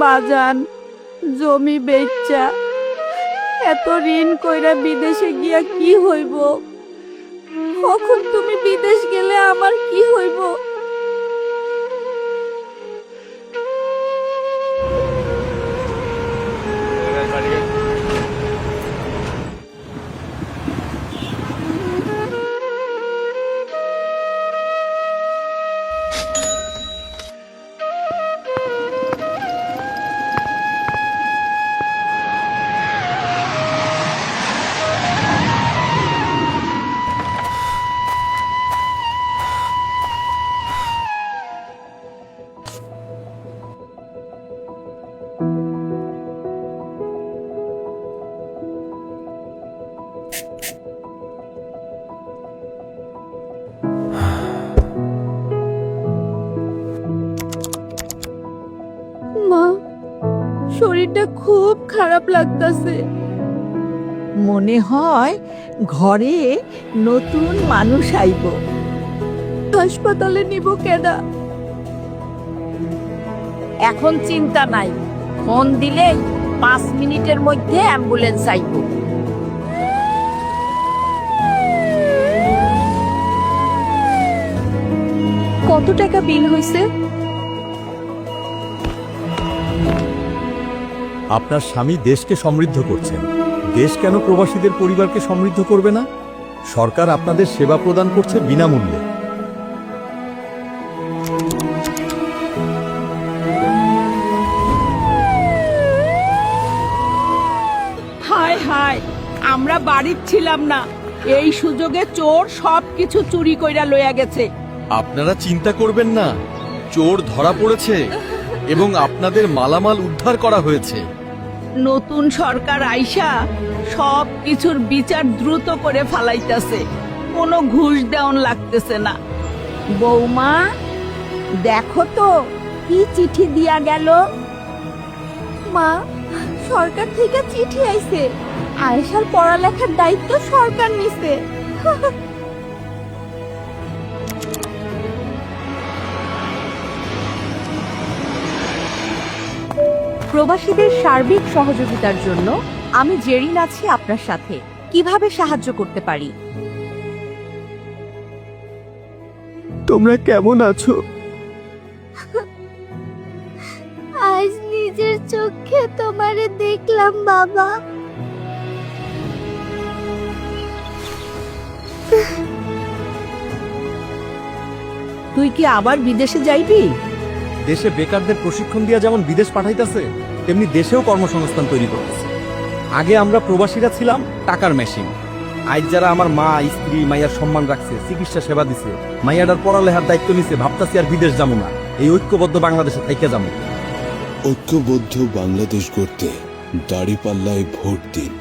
বাজান, জমি বেচা এত ঋণ কইরা বিদেশে গিয়া কি হইব? কখন তুমি বিদেশ গেলে আমার কি হইব? মা, শরীরটা খুব খারাপ লাগতাছে। মনে হয় ঘরে নতুন মানুষ আইব। হাসপাতালে নিব কেডা? এখন চিন্তা নাই, ফোন দিলে 5 মিনিটের মধ্যে অ্যাম্বুলেন্স আইব। কত টাকা বিল হইছে? আপনার স্বামী দেশকে সমৃদ্ধ করছেন, দেশ কেন প্রবাসীদের পরিবারকে সমৃদ্ধ করবে না? সরকার আপনাদের সেবা প্রদান করছে বিনামূল্যে। হায় হায়, আমরা বাড়ির ছিলাম না, এই সুযোগে চোর সবকিছু চুরি কইরা লইয়া গেছে। আপনারা চিন্তা করবেন না, চোর ধরা পড়েছে এবং আপনাদের মালামাল উদ্ধার করা হয়েছে। নতুন সরকার আইসা সব কিছুর বিচার দ্রুত করে ফালাইতেছে, কোনো ঘুষ দেওয়ান লাগতেছে না। বৌমা, দেখো তো কি চিঠি দিয়া গেল। মা, সরকার থেকে চিঠি আইছে, আয়েশার পড়ালেখার দায়িত্ব সরকার নিছে। প্রবাসীদের সার্বিক সহযোগিতার জন্য আমি জেরিন আছি আপনার সাথে। কিভাবে সাহায্য করতে পারি? তোমরা কেমন আছো? আজ নিজের চোখে তোমারে দেখলাম বাবা। তুই কি আবার বিদেশে যাইবি? দেশে বেকারদের প্রশিক্ষণ দিয়া যেমন বিদেশ পাঠাইতেছে, তেমনি দেশেও কর্মসংস্থান তৈরি করতেছে। আগে আমরা প্রবাসীরা ছিলাম টাকার মেশিন, আজ যারা আমার মা, স্ত্রী, মাইয়ার সম্মান রাখছে, চিকিৎসা সেবা দিছে, মাইয়াটার পড়ালেখার দায়িত্ব নিছে, ভাবতাছি আর বিদেশ যাবো না, এই ঐক্যবদ্ধ বাংলাদেশে থাইকা যাবো। ঐক্যবদ্ধ বাংলাদেশ গড়তে দাঁড়িপাল্লায় ভোট দিন।